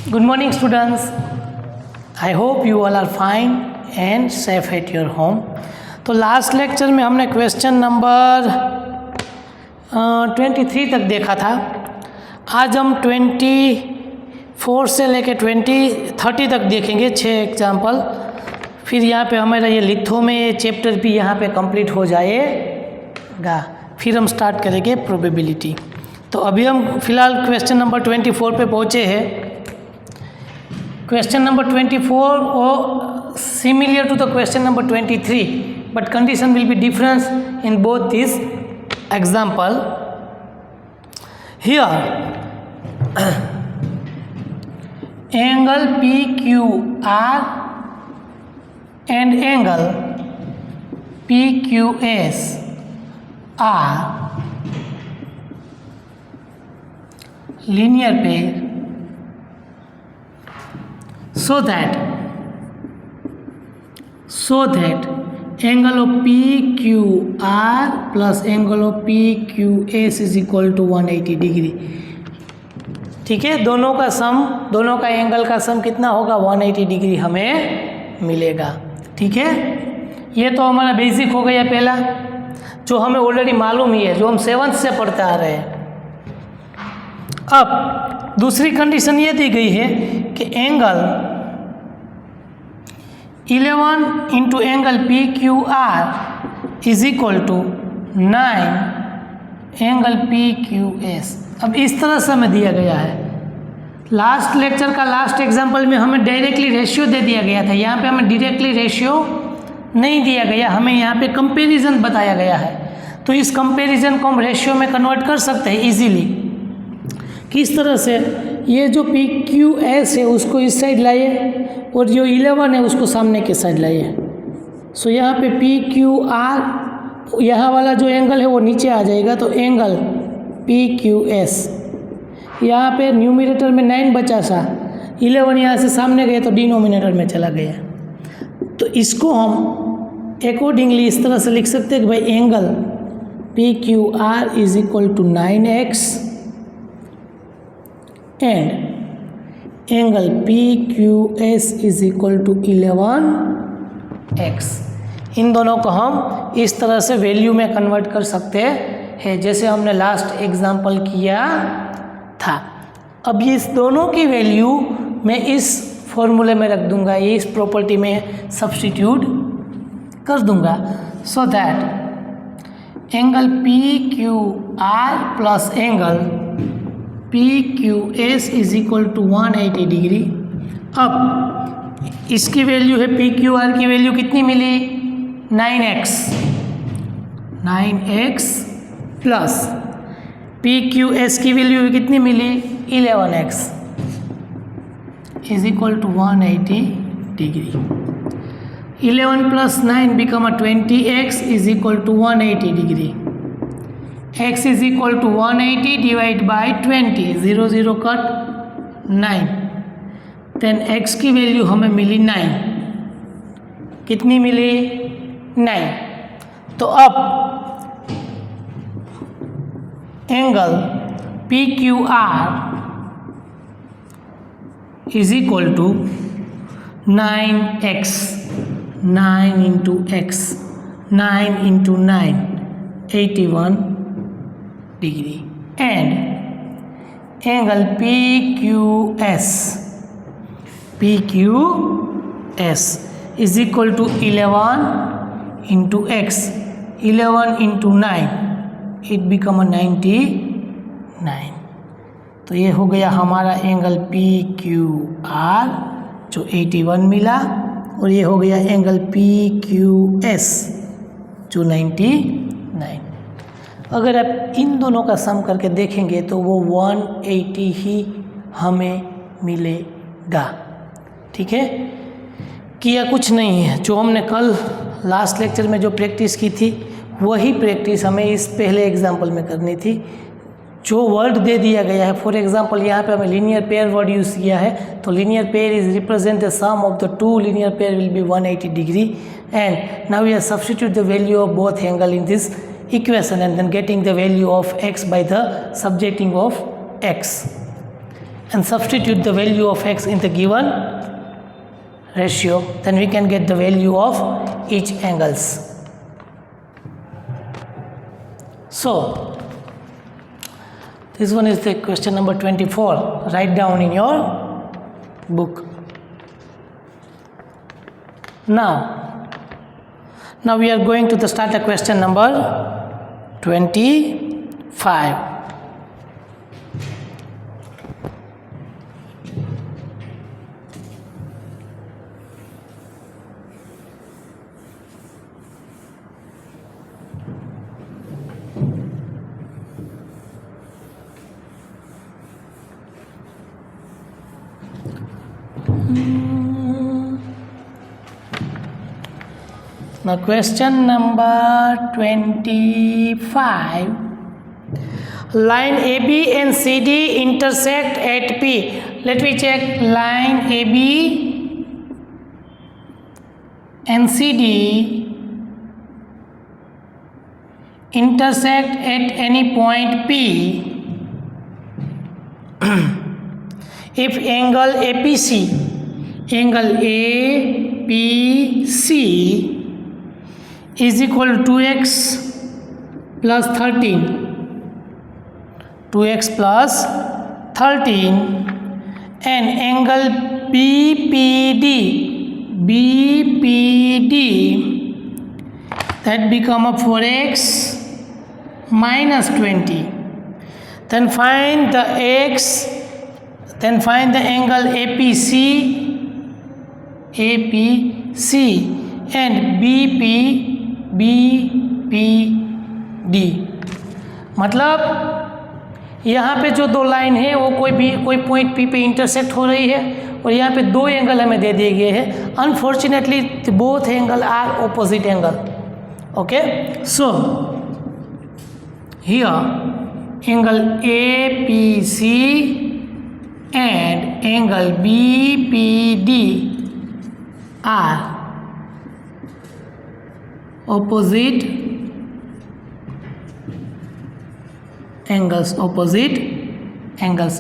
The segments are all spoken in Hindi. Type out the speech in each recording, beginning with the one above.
Good morning students. I hope you all are fine and safe at your home. तो लास्ट लेक्चर में हमने क्वेश्चन नंबर 23 तक देखा था. आज हम 24 से लेके 30 तक देखेंगे 6 एग्जाम्पल. फिर यहाँ पे हमारा ये लिथो में ये चैप्टर भी यहाँ पे कंप्लीट हो जाएगा. फिर हम स्टार्ट करेंगे प्रोबेबिलिटी. तो अभी हम फिलहाल क्वेश्चन नंबर 24 पे पहुँचे हैं. Question number 24 or similar to the question number 23, but condition will be different in both these example. Here, angle PQR and angle PQS are linear pair. So that angle of PQR plus angle of PQS is equal to 180 degree. ठीक है, दोनों का एंगल का सम कितना होगा? 180 डिग्री हमें मिलेगा. ठीक है, ये तो हमारा बेसिक हो गया पहला, जो हमें ऑलरेडी मालूम ही है, जो हम 7th से पढ़ते आ रहे हैं. अब दूसरी कंडीशन ये दी गई है कि angle 11 into angle PQR is equal to 9 angle PQS. अब इस तरह से हमें दिया गया है. लास्ट लेक्चर का लास्ट एग्जांपल में हमें डायरेक्टली रेशियो दे दिया गया था. यहाँ पे हमें डायरेक्टली रेशियो नहीं दिया गया, हमें यहाँ पे कंपैरिजन बताया गया है. तो इस कंपैरिजन को हम रेशियो में कन्वर्ट कर सकते हैं इजीली. किस तरह से? ये जो PQS है उसको इस साइड लाइए और जो 11 है उसको सामने के साइड लाइए. सो यहाँ पे PQR, यहाँ वाला जो एंगल है वो नीचे आ जाएगा, तो एंगल PQS. यहाँ पे न्यूमरेटर में 9 बचा सा, 11 यहाँ से सामने गए तो डिनोमिनेटर में चला गया. तो इसको हम अकॉर्डिंगली इस तरह से लिख सकते हैं कि भाई angle PQR is equal to 9x and angle PQS is equal to 11x. इन दोनों को हम इस तरह से वैल्यू में कन्वर्ट कर सकते हैं, जैसे हमने लास्ट एग्जांपल किया था. अब ये इस दोनों की वैल्यू मैं इस फॉर्मूले में रख दूंगा, ये इस प्रॉपर्टी में सब्स्टिट्यूट कर दूंगा. So that angle PQR plus angle PQS is equal to 180 degree. अब इसकी वैल्यू है, PQR की वैल्यू कितनी मिली? 9x प्लस PQS की वैल्यू कितनी मिली? 11x is equal to 180 degree. 11 plus 9 become 20x is equal to 180 degree. x is equal to 180 divided by 20, 0 0 cut 9. Then x की वैल्यू हमें मिली 9. कितनी मिली? 9. तो अब angle PQR is equal to 9x, 9 into x, 9 into 9, 81 डिग्री. And angle PQS is equal to 11 into x, 11 into 9, it become 99. तो ये हो गया हमारा एंगल PQR जो 81 मिला, और ये हो गया एंगल PQS जो 99. अगर आप इन दोनों का सम करके देखेंगे तो वो 180 ही हमें मिलेगा. ठीक है, किया कुछ नहीं है. जो हमने कल लास्ट लेक्चर में जो प्रैक्टिस की थी वही प्रैक्टिस हमें इस पहले एग्जाम्पल में करनी थी. जो वर्ड दे दिया गया है, फॉर एग्जांपल यहाँ पे हमें लीनियर पेयर वर्ड यूज़ किया है, तो linear pair is represent the sum of the two linear pair will be 180 degree. And now we are substitute the value of both angle in this equation and then getting the value of x by the subjecting of x. and substitute the value of x in the given ratio, then we can get the value of each angles. So this one is the question number 24. Write down in your book. Now we are going to the starter question number 25. Now question number 25. Line AB and CD intersect at P. Let me check. Line AB and CD intersect at any point P if angle APC is equal to 2x plus 13 and angle BPD that become a 4x minus 20. Then find the angle APC and BPD. मतलब यहाँ पे जो दो लाइन है वो कोई पॉइंट P पे इंटरसेक्ट हो रही है और यहाँ पे दो एंगल हमें दे दिए गए हैं. Unfortunately both angle are opposite angle. Okay, so here angle APC and angle BPD are opposite angles.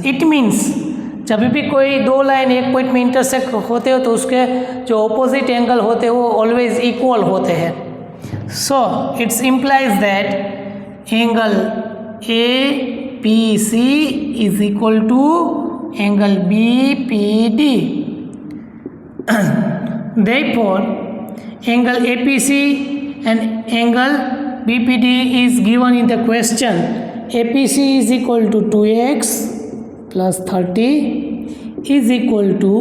It means जब भी कोई दो लाइन एक पॉइंट में इंटरसेक्ट होते हो तो उसके जो ऑपोजिट एंगल होते हैं वो ऑलवेज इक्वल होते हैं. So it's implies that angle APC is equal to angle BPD. Therefore, angle APC and angle BPD is given in the question. APC is equal to 2x plus 30 is equal to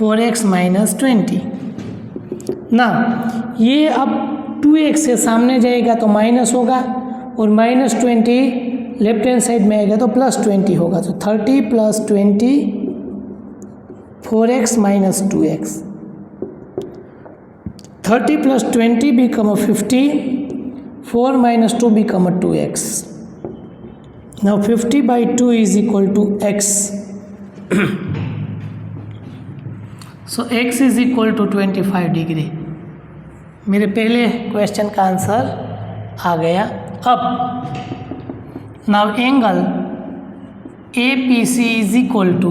4x minus 20. Now, ये अब 2x से सामने जाएगा तो माइनस होगा और माइनस 20 लेफ्ट हैंड साइड में आएगा तो प्लस 20 होगा. तो 30 plus 20 4x minus 2x. 30 plus 20 become a 50. 4 minus 2 become a 2x. Now 50 by 2 is equal to x. So x is equal to 25 degree. मेरे पहले क्वेश्चन का आंसर आ गया. अब now angle APC is equal to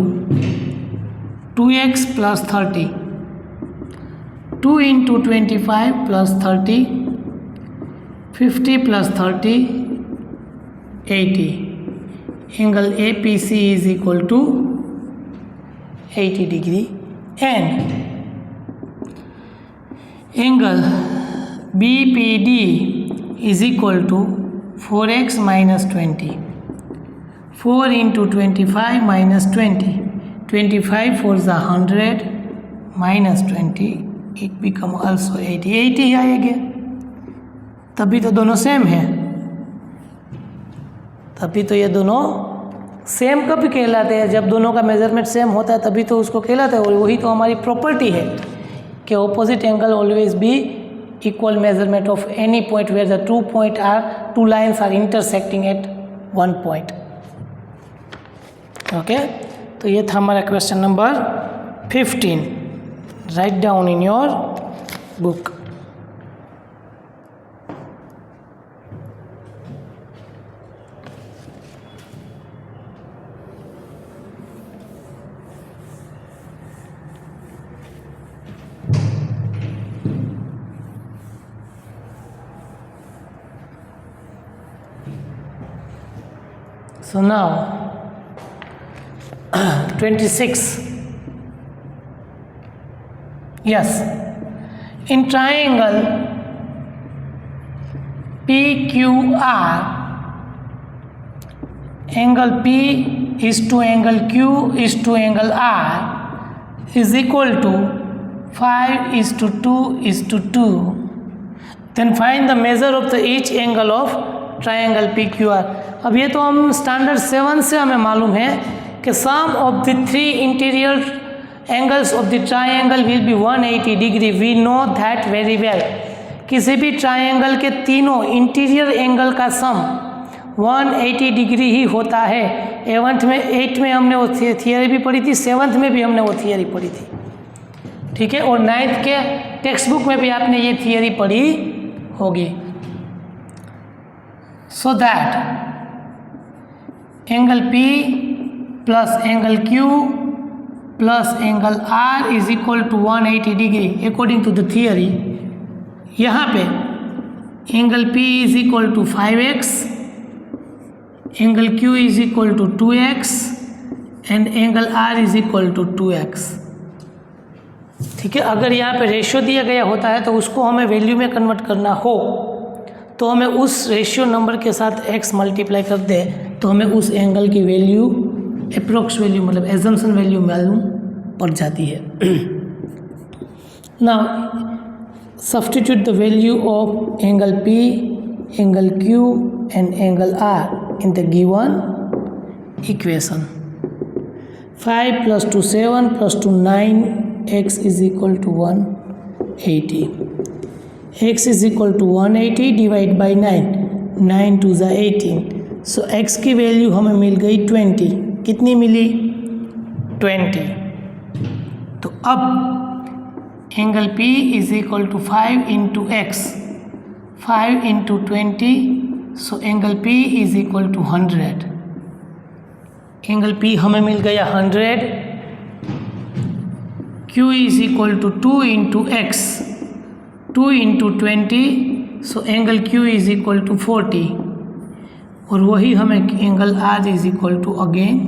2x plus 30. 2 into 25 plus 30, 50 plus 30, 80. Angle APC is equal to 80 degree and angle BPD is equal to 4x minus 20. 4 into 25 minus 20. 25 4 is 100 minus 20. It become also 80. 80 आएगा. तभी तो दोनों सेम है. तभी तो ये दोनों सेम कब कहलाते हैं? जब दोनों का मेजरमेंट सेम होता है तभी तो उसको कहलाता है. और वही तो हमारी प्रॉपर्टी है कि opposite angle always be equal measurement of any point where the two lines are intersecting at one point. Okay, तो ये था हमारा question number 15. Write down in your book. So now 26. Yes, in triangle PQR, angle P is to angle Q is to angle R is equal to 5:2:2. Then find the measure of the each angle of triangle PQR. अब ये तो हम स्टैंडर्ड 7 से हमें मालूम है कि sum of the 3 interior angles of the triangle will be 180 degree. We know that very well. किसी भी ट्राइंगल के तीनों इंटीरियर एंगल का सम 180 डिग्री ही होता है. 8th में हमने वो थियरी भी पढ़ी थी, 7th में भी हमने वो थियरी पढ़ी थी. ठीक है, और 9th के टेक्स्ट बुक में भी आपने ये थियरी पढ़ी होगी. So that angle P plus angle Q plus angle R is equal to 180 degree according to the theory. यहाँ पे angle P is equal to 5x, angle Q is equal to 2x and angle R is equal to 2x. ठीक है, अगर यहाँ पे रेशियो दिया गया होता है तो उसको हमें वैल्यू में कन्वर्ट करना हो तो हमें उस रेशियो नंबर के साथ x मल्टीप्लाई कर दे तो हमें उस एंगल की वैल्यू अप्रोक्स वैल्यू मतलब एजम्पशन वैल्यू मालूम पड़ जाती है. Now substitute the value of angle P, angle Q and angle R in the given equation. 5 + 2 7 + 2 9 x is equal to 180. x is equal to 180 divide by 9, 9 2 = 18. So x की वैल्यू हमें मिल गई 20. कितनी मिली? 20. तो अब angle P is equal to 5 × x, 5 × 20. So angle P is equal to 100. Angle P हमें मिल गया 100. Q is equal to 2 × x, 2 × 20. So angle Q is equal to 40. और वही हमें angle R is equal to again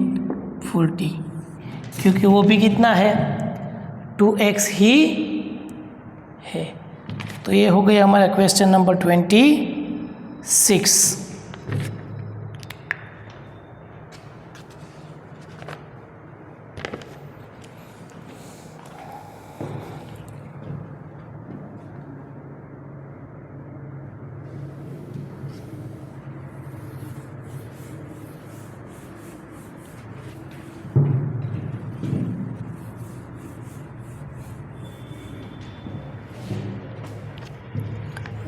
40, क्योंकि वो भी कितना है 2x ही है. तो ये हो गया हमारा question number 26.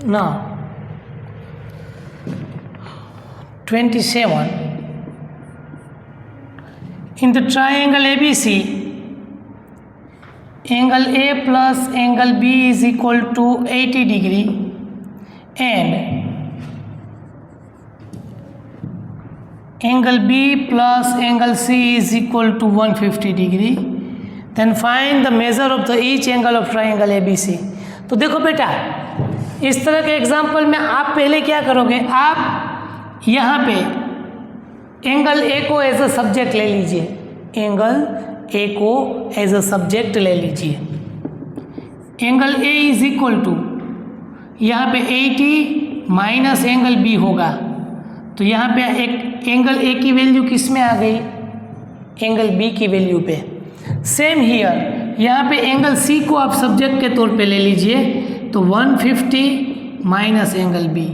Now 27. In the triangle ABC, angle A plus angle B is equal to 80 degree and angle B plus angle C is equal to 150 degree. Then find the measure of the each angle of triangle ABC. तो देखो बेटा, इस तरह के एग्जाम्पल में आप पहले क्या करोगे, आप यहाँ पे एंगल ए को एज अ सब्जेक्ट ले लीजिए. एंगल ए को एज अ सब्जेक्ट ले लीजिए. Angle A is equal to यहाँ पे 80 माइनस एंगल बी होगा. तो यहाँ पे एक एंगल ए की वैल्यू किस में आ गई, एंगल बी की वैल्यू पे. सेम हियर यहाँ पे एंगल सी को आप सब्जेक्ट के तौर पे ले लीजिए. तो 150 माइनस एंगल बी,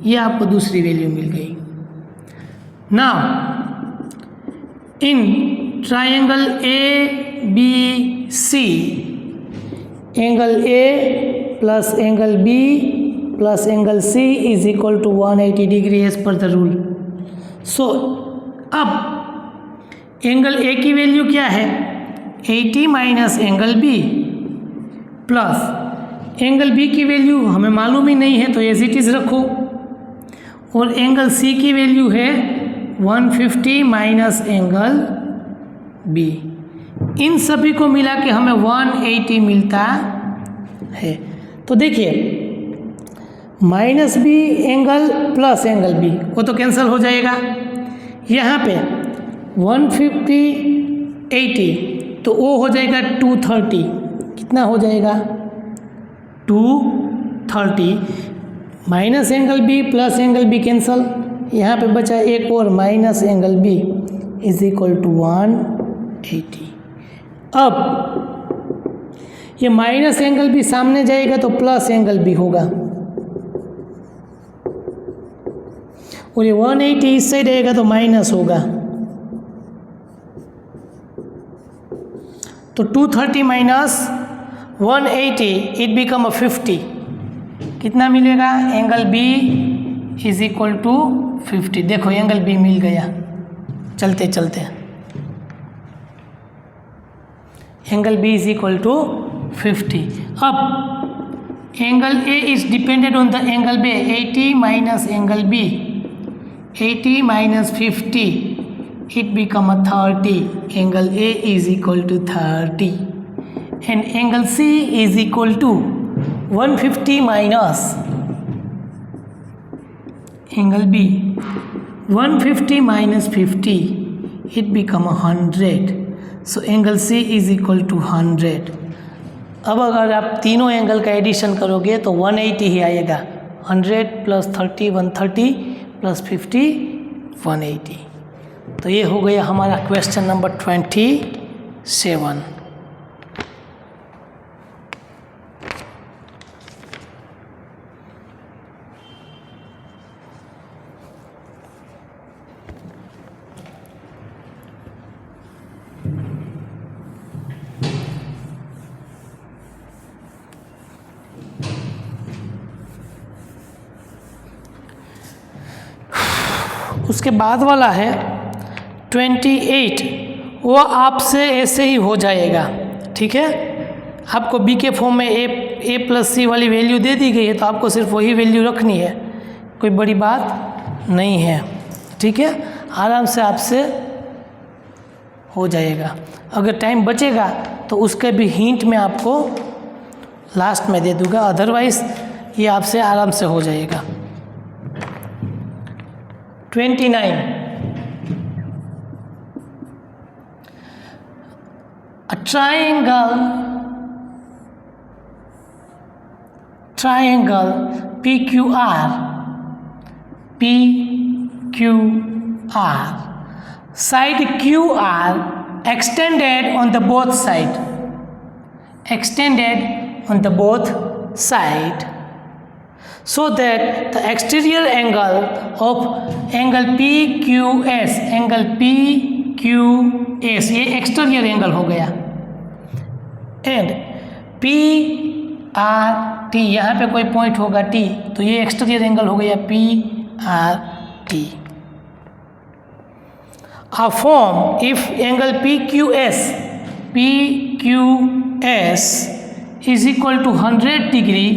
ये आपको दूसरी वैल्यू मिल गई. Now in triangle A B C, angle A plus angle B plus angle C is equal to 180 degree as per the rule. So अब एंगल ए की वैल्यू क्या है, 80 minus angle B plus angle B की वैल्यू हमें मालूम ही नहीं है तो एज इट इज़ रखो. और एंगल सी की वैल्यू है 150 माइनस एंगल बी. इन सभी को मिला के हमें 180 मिलता है. तो देखिए minus B angle plus angle B वो तो कैंसिल हो जाएगा. यहाँ पे 150 80 तो वो हो जाएगा 230, कितना हो जाएगा 230, minus angle B plus angle B cancel, यहाँ पे बचा एक और minus angle B is equal to 180। अब ये माइनस एंगल बी सामने जाएगा तो प्लस एंगल बी होगा, और ये 180 इस साइड रहेगा तो माइनस होगा। तो 230 माइनस 180 इट बिकम 50, कितना मिलेगा angle B is equal to 50। देखो एंगल बी मिल गया, चलते चलते angle B is equal to 50। अब angle A is dependent on the angle B, 80 minus angle B, 80 minus 50 it become a 30, angle A is equal to 30 and angle C is equal to 150 minus angle B, 150 minus 50 it become 100, so angle C is equal to 100। अब अगर आप तीनों एंगल का एडिशन करोगे तो 180 ही आएगा, 100 प्लस 30 130 प्लस 50 180। तो ये हो गया हमारा क्वेश्चन नंबर 27। उसके बाद वाला है 28, वो आपसे ऐसे ही हो जाएगा, ठीक है। आपको बी के फॉर्म में ए प्लस सी वाली वैल्यू दे दी गई है तो आपको सिर्फ वही वैल्यू रखनी है, कोई बड़ी बात नहीं है, ठीक है। आराम से आपसे हो जाएगा। अगर टाइम बचेगा तो उसके भी हिंट मैं आपको लास्ट में दे दूँगा, अदरवाइज़ ये आपसे आराम से हो जाएगा। 29, a triangle PQR side QR extended on the both side so that the exterior angle of angle PQS ये एक्सटीरियर एंगल हो गया, एंड PRT यहाँ पे कोई पॉइंट होगा T, तो ये एक्सटीरियर एंगल हो गया PRT। A form if angle PQS is equal to 100 degree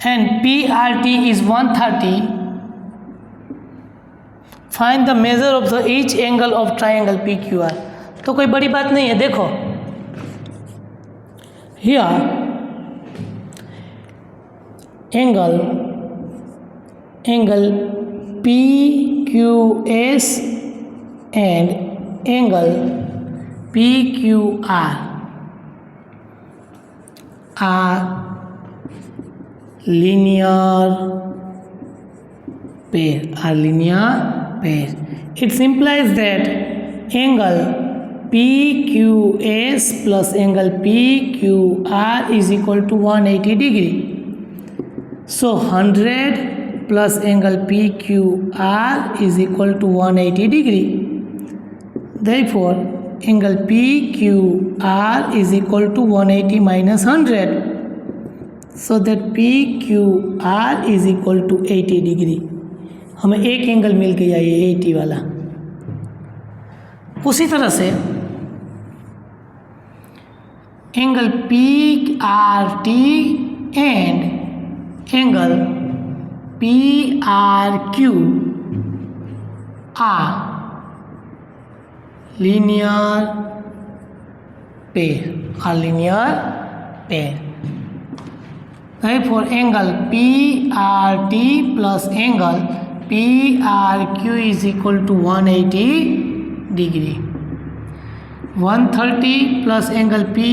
and PRT is 130, find the measure of the each angle of triangle PQR। तो कोई बड़ी बात नहीं है, देखो here angle PQS and angle PQR are linear pair, It implies that angle PQS plus angle PQR is equal to 180 degree. So 100 plus angle PQR is equal to 180 degree. Therefore, angle PQR is equal to 180 minus 100. So that PQR is equal to 80 degree. हमें एक एंगल मिल गया ये 80 वाला। उसी तरह से angle PRT and angle PRQ are linear pair, Therefore, angle PRT plus angle P R Q is equal to 180 degree. 130 plus angle P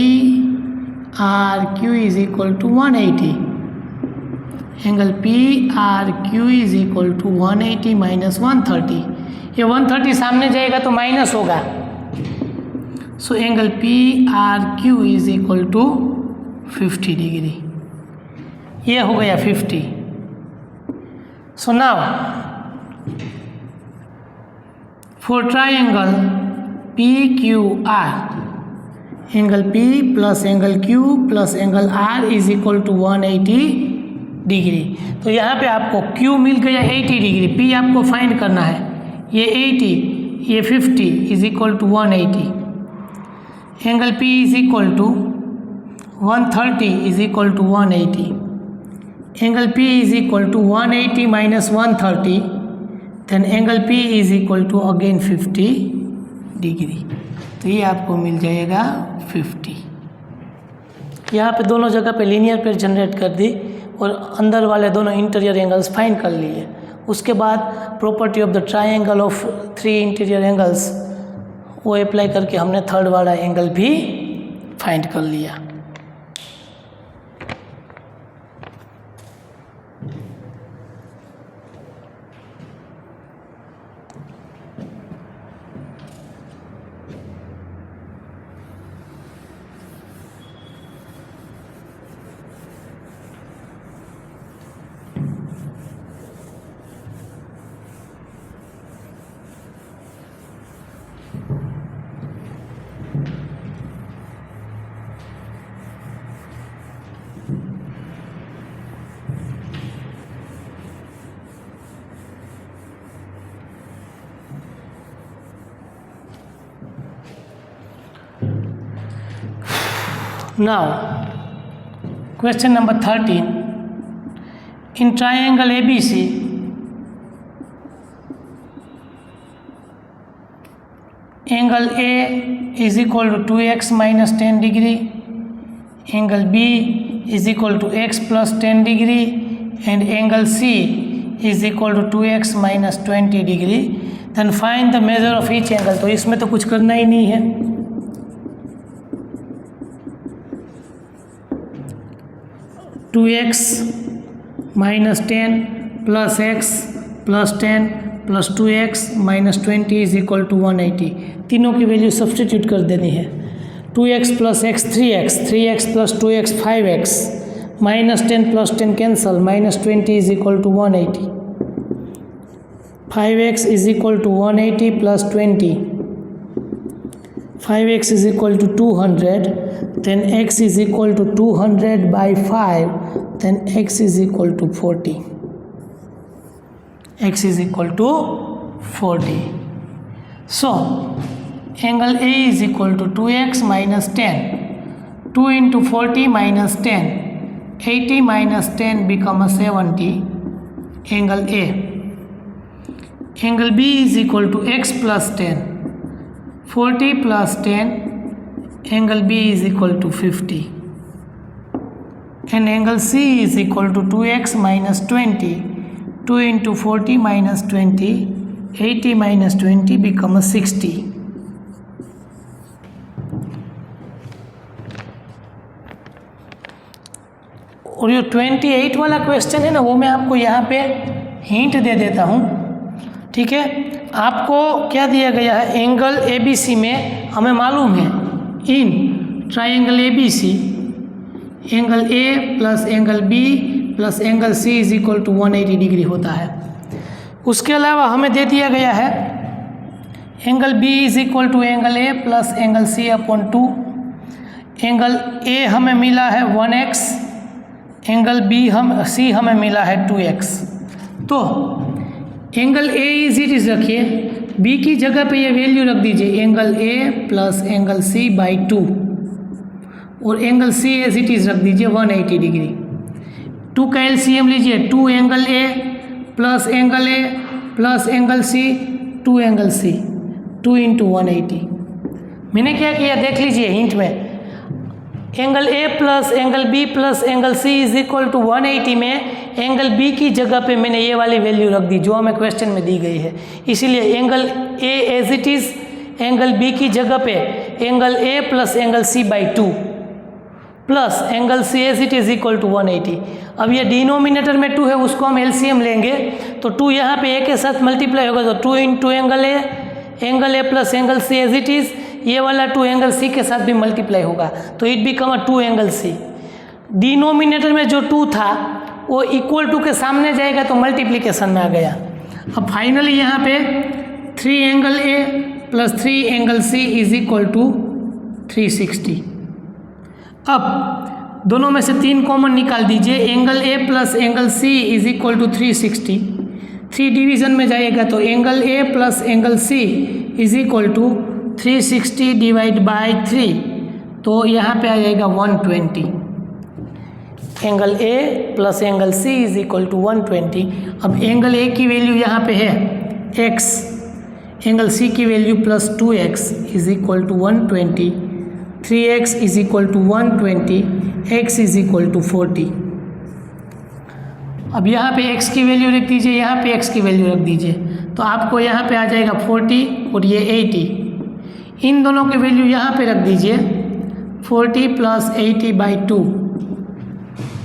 R Q is equal to 180। Angle P R Q is equal to 180 minus 130। ये 130 सामने जाएगा तो माइनस होगा। So angle P R Q is equal to 50 degree. ये हो गया 50। So now for triangle P Q R, angle P plus angle Q plus angle R is equal to 180 degree. तो यहाँ पे आपको Q मिल गया 80 डिग्री, P आपको फाइंड करना है। ये 80, ये 50 is equal to 180। Angle P is equal to 130 is equal to 180। Angle P is equal to 180 minus 130, then angle P is equal to again 50 degree. तो ये आपको मिल जाएगा 50। यहाँ पे दोनों जगह पे लीनियर पेयर जनरेट कर दी और अंदर वाले दोनों इंटीरियर एंगल्स फाइंड कर लिए। उसके बाद property of the triangle of 3 interior angles वो अप्लाई करके हमने थर्ड वाला एंगल भी फाइंड कर लिया। Now, question number 13. In triangle ABC, angle A is equal to 2x minus 10 degree, angle B is equal to x plus 10 degree, and angle C is equal to 2x minus 20 degree. Then find the measure of each angle. तो इसमें तो कुछ करना ही नहीं है। 2x minus 10 plus x plus 10 plus 2x minus 20 is equal to 180। तीनों की वैल्यू सब्सटीट्यूट कर देनी है। 2x plus x 3x, 3x plus 2x 5x, minus 10 plus 10 cancel, minus 20 is equal to 180। 5x is equal to 180 plus 20, 5x is equal to 200, then x is equal to 200 by 5, then x is equal to 40, x is equal to 40. So angle A is equal to 2x minus 10, 2 into 40 minus 10, 80 minus 10 become a 70, angle A. Angle B is equal to x plus 10, 40 plus 10, angle B is equal to 50, and angle C is equal to 2x minus 20, 2 into 40 minus 20, 80 minus 20 become a 60. और ये 28 वाला क्वेश्चन है ना, वो मैं आपको यहाँ पे हिंट दे देता हूँ, ठीक है। आपको क्या दिया गया है, एंगल ABC में हमें मालूम है in triangle ABC angle A plus angle B plus angle C is equal to 180 degree होता है। उसके अलावा हमें दे दिया गया है angle B is equal to angle A plus angle C upon 2। Angle A हमें मिला है 1x, एंगल C हमें मिला है 2x। तो angle A is it is रखिए, B की जगह पे ये वैल्यू रख दीजिए angle A plus angle C by 2, और angle C as it is रख दीजिए 180 डिग्री। 2 का LCM लीजिए, 2 angle A plus angle A plus angle C, 2 angle C, 2 into 180। मैंने क्या किया देख लीजिए हिंट में, angle A plus angle B plus angle C is equal to 180 में एंगल बी की जगह पे मैंने ये वाली वैल्यू रख दी जो हमें क्वेश्चन में दी गई है। इसीलिए angle A as it is, angle B की जगह पे angle A plus angle C by 2 plus angle C as it is equal to 180। अब ये डिनोमिनेटर में 2 है, उसको हम एलसीएम लेंगे तो 2 यहाँ पे ए के साथ मल्टीप्लाई होगा तो 2 into angle A plus angle C as it is, ये वाला 2 एंगल सी के साथ भी मल्टीप्लाई होगा तो it become uh 2 angle C. Denominator में जो 2 था वो इक्वल टू के सामने जाएगा तो मल्टीप्लिकेशन में आ गया। अब फाइनली यहाँ पे 3 angle A plus 3 angle C is equal to 360। अब दोनों में से 3 कॉमन निकाल दीजिए, angle A plus angle C is equal to 360। 3 division में जाएगा तो angle A plus angle C is equal to 360 divide by 3 तो यहाँ पे आ जाएगा 120। Angle A plus angle C is equal to 120। अब एंगल ए की वैल्यू यहाँ पे है x, एंगल सी की value plus 2x is equal to 120, 3x is equal to 120, x is equal to 40। अब यहाँ पे x की वैल्यू रख दीजिए, यहाँ पे x की वैल्यू रख दीजिए तो आपको यहाँ पे आ जाएगा 40 और ये 80। इन दोनों की वैल्यू यहाँ पे रख दीजिए 40 प्लस 80 बाई 2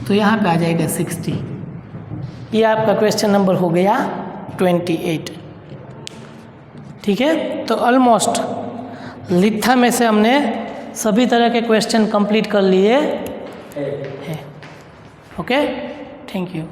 तो यहाँ पे आ जाएगा 60। ये आपका क्वेश्चन नंबर हो गया 28। ठीक है, तो ऑलमोस्ट लिथा में से हमने सभी तरह के क्वेश्चन कंप्लीट कर लिए हैं। Okay, thank you.